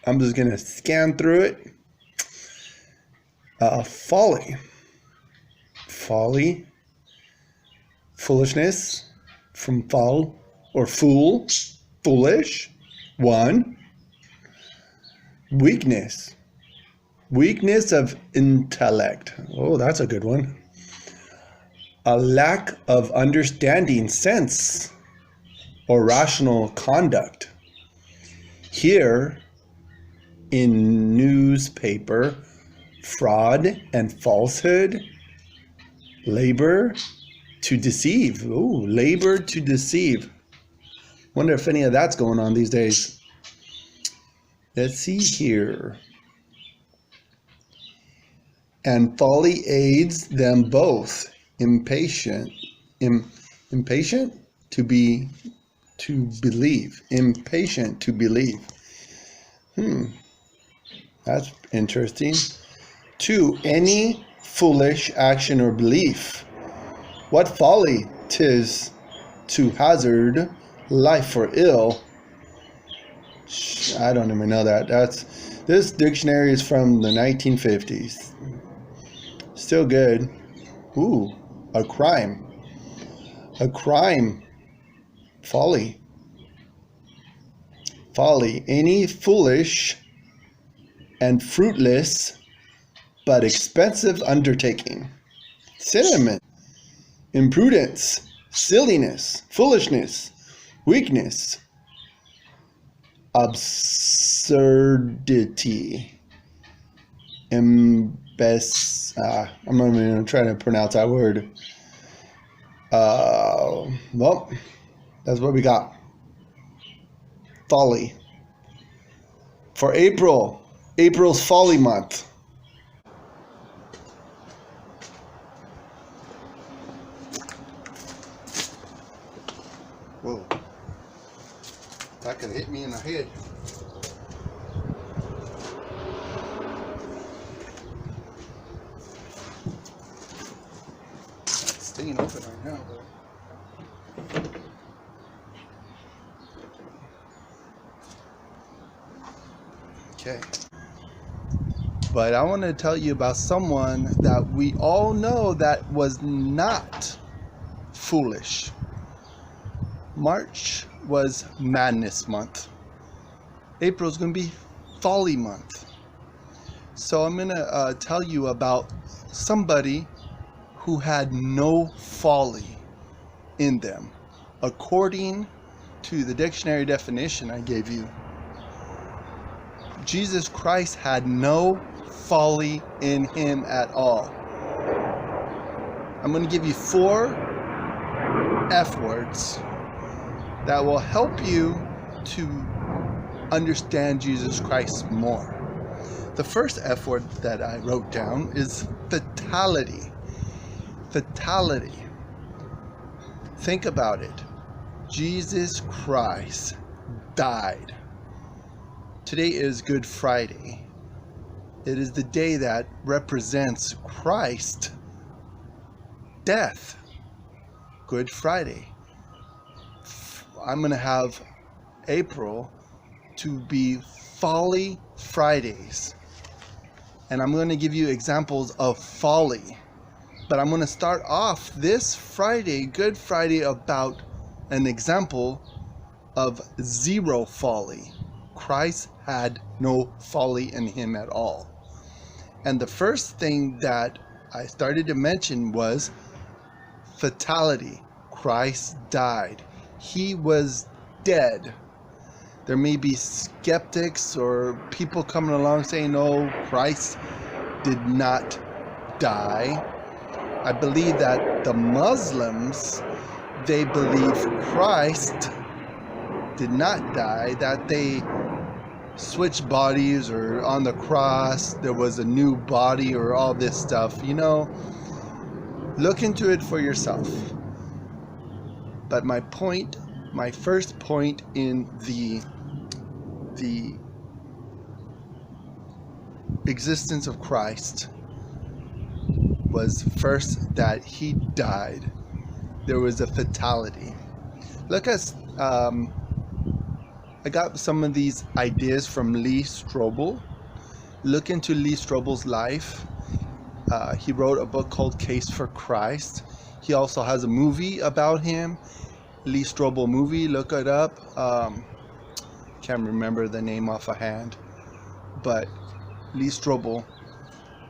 I'm just going to scan through it. Folly. Folly. Foolishness. From fall or fool. Foolish. 1. Weakness. Weakness of intellect. Oh, that's a good one. A lack of understanding, sense, or rational conduct. Here, in newspaper, fraud and falsehood, labor to deceive. Ooh, labor to deceive. Wonder if any of that's going on these days. Let's see here. And folly aids them both. Impatient to believe. Impatient to believe. That's interesting. 2. Any foolish action or belief. What folly 'tis to hazard life for ill. I don't even know that. This dictionary is from the 1950s. Still good. Ooh, a crime. A crime. Folly. Folly. Any foolish and fruitless but expensive undertaking. Synonym. Imprudence, silliness, foolishness, weakness, absurdity, I'm not even trying to pronounce that word. Well, that's what we got. Folly. For April's Folly Month. Whoa. That could hit me in the head. It's staying open right now, though. Okay. But I want to tell you about someone that we all know that was not foolish. March was Madness Month. April's going to be Folly Month. So I'm going to tell you about somebody who had no folly in them, according to the dictionary definition I gave you. Jesus Christ had no folly in him at all. I'm going to give you 4 F words that will help you to understand Jesus Christ more. The first F word that I wrote down is fatality. Fatality. Think about it. Jesus Christ died. Today is Good Friday. It is the day that represents Christ's death. Good Friday. I'm going to have April to be Folly Fridays. And I'm going to give you examples of folly. But I'm going to start off this Friday, Good Friday, about an example of zero folly. Christ had no folly in him at all. And the first thing that I started to mention was fatality. Christ died. He was dead. There may be skeptics or people coming along saying, no, Christ did not die. I believe that the Muslims, they believe Christ did not die, that they switched bodies or on the cross there was a new body or all this stuff. Look into it for yourself. But my first point in the existence of Christ was first that he died. There was a fatality. Look at I got some of these ideas from Lee Strobel. Look into Lee Strobel's life. He wrote a book called Case for Christ. He also has a movie about him, Lee Strobel movie. Look it up. Can't remember the name off a hand, but Lee Strobel,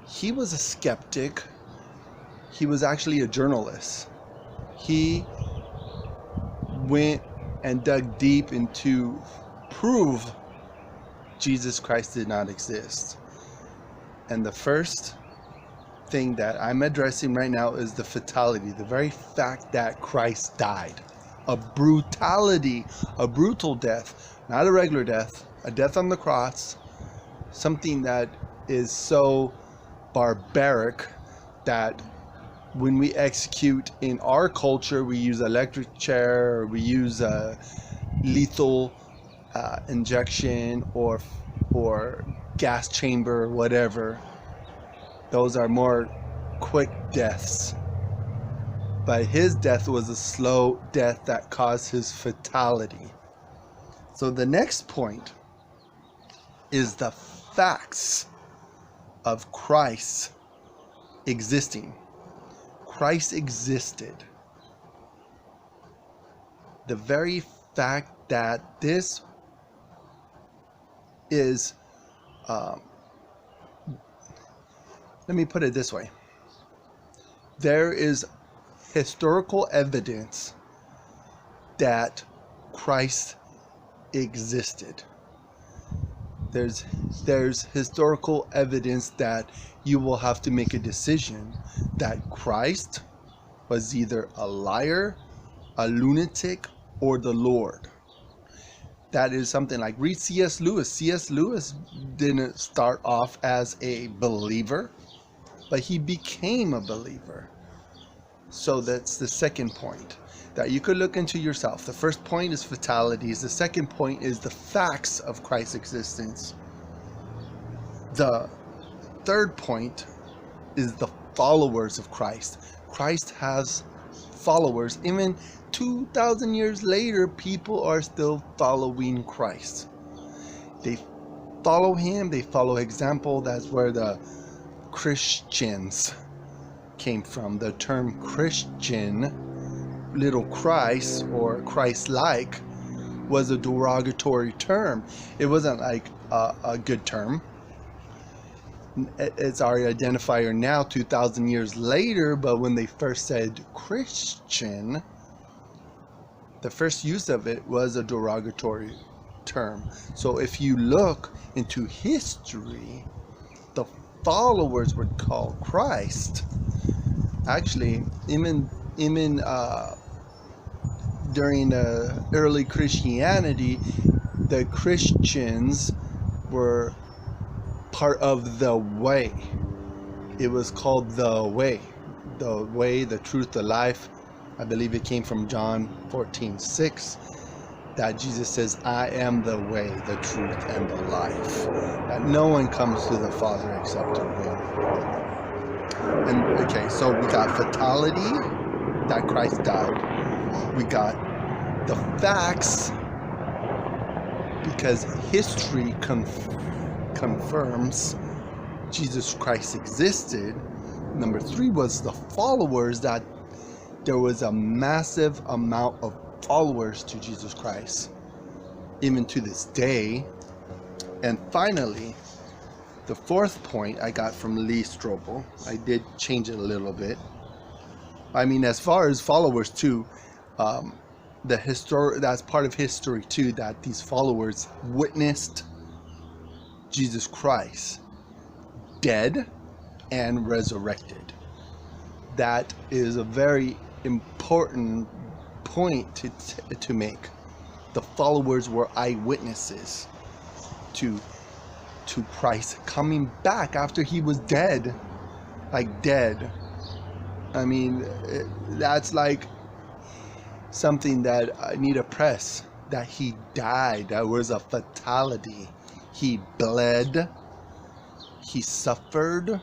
he was a skeptic. He was actually a journalist. He went and dug deep into prove Jesus Christ did not exist. And the first thing that I'm addressing right now is the fatality, the very fact that Christ died. A brutality, a brutal death, not a regular death, a death on the cross, something that is so barbaric that when we execute in our culture, we use electric chair, or we use a lethal injection or gas chamber, whatever. Those are more quick deaths. But his death was a slow death that caused his fatality. So the next point is the facts of Christ existing. Christ existed. The very fact that this is, let me put it this way. There is historical evidence that Christ existed. There's historical evidence that you will have to make a decision that Christ was either a liar, a lunatic, or the Lord. That is something like read C.S. Lewis. C.S. Lewis didn't start off as a believer, but he became a believer. So that's the second point that you could look into yourself. The first point is fatalities. The second point is the facts of Christ's existence. The third point is the followers of Christ. Christ has followers. Even 2,000 years later, people are still following Christ. They follow him. They follow example. That's where the Christians came from. The term Christian, little Christ or Christ-like, was a derogatory term. It wasn't like a good term. It's our identifier now 2,000 years later, but when they first said Christian, the first use of it was a derogatory term. So if you look into history, the followers were called Christ. Actually, even during the early Christianity, the Christians were part of the way. It was called the way, the truth, the life. I believe it came from John 14:6, that Jesus says, I am the way, the truth, and the life. That no one comes to the Father except through him. And okay, so we got fatality, that Christ died. We got the facts, because history confirms Jesus Christ existed. Number 3 was the followers, that there was a massive amount of followers to Jesus Christ, even to this day. And finally, the 4th point I got from Lee Strobel. I did change it a little bit. I mean, as far as followers too, that's part of history too, that these followers witnessed Jesus Christ dead and resurrected. That is a very important point to make. The followers were eyewitnesses. to Christ coming back after he was dead, like dead. I mean, that's like something that I need to press, that he died. That was a fatality. He bled. He suffered.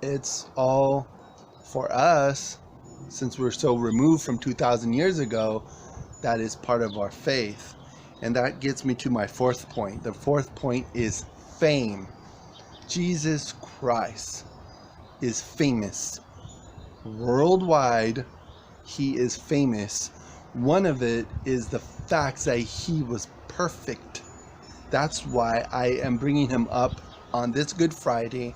It's all for us, since we're so removed from 2,000 years ago. That is part of our faith. And that gets me to my fourth point. The fourth point is fame. Jesus Christ is famous. Worldwide, he is famous. One of it is the fact that he was perfect. That's why I am bringing him up on this Good Friday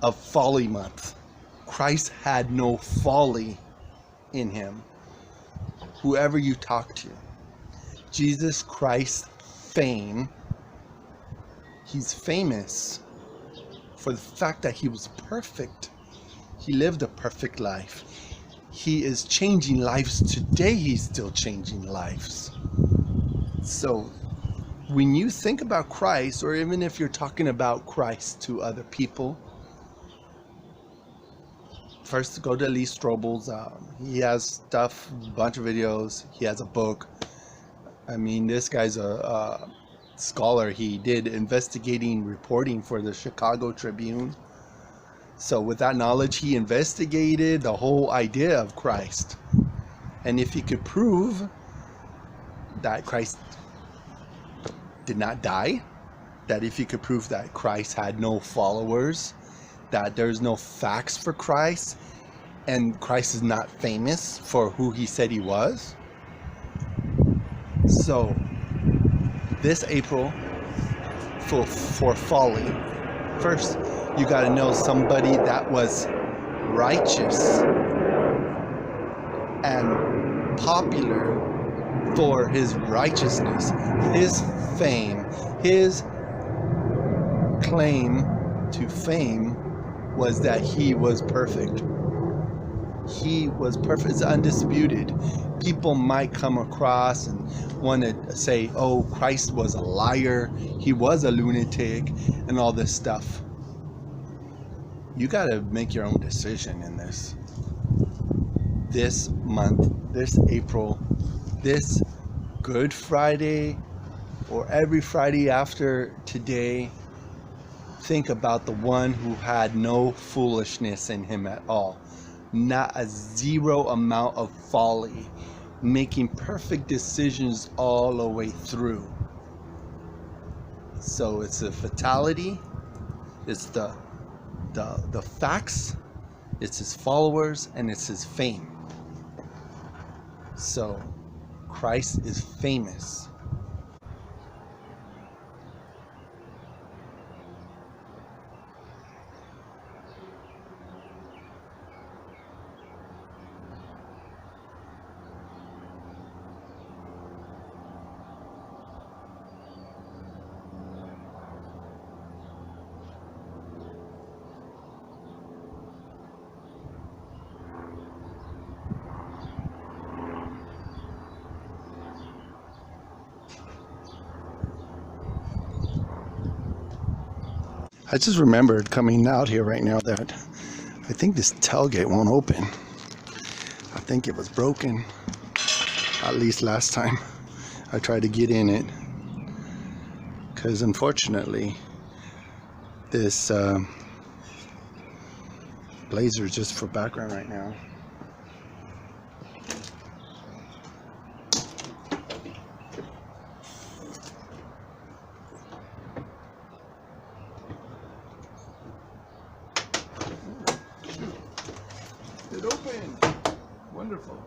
of Folly Month. Christ had no folly in him. Whoever you talk to, Jesus Christ's fame, he's famous for the fact that he was perfect. He lived a perfect life. He is changing lives today. He's still changing lives. So when you think about Christ, or even if you're talking about Christ to other people, first go to Lee Strobel's. He has stuff, a bunch of videos. He has a book. I mean, this guy's a scholar. He did investigating reporting for the Chicago Tribune. So with that knowledge, he investigated the whole idea of Christ. And if he could prove that Christ did not die, that if he could prove that Christ had no followers, that there's no facts for Christ, and Christ is not famous for who he said he was. So this April, for Folly, first you got to know somebody that was righteous and popular for his righteousness, his fame, his claim to fame was that he was perfect. He was perfect. It's undisputed. People might come across and want to say, oh, Christ was a liar, he was a lunatic, and all this stuff. You got to make your own decision in this. This month, this April, this Good Friday, or every Friday after today, think about the one who had no foolishness in him at all. Not a zero amount of folly, making perfect decisions all the way through. So it's a fatality, it's the facts, it's his followers, and it's his fame. So Christ is famous. I just remembered coming out here right now that I think this tailgate won't open. I think it was broken, at least last time I tried to get in it. Because unfortunately, this blazer is just for background right now. It opened. Wonderful.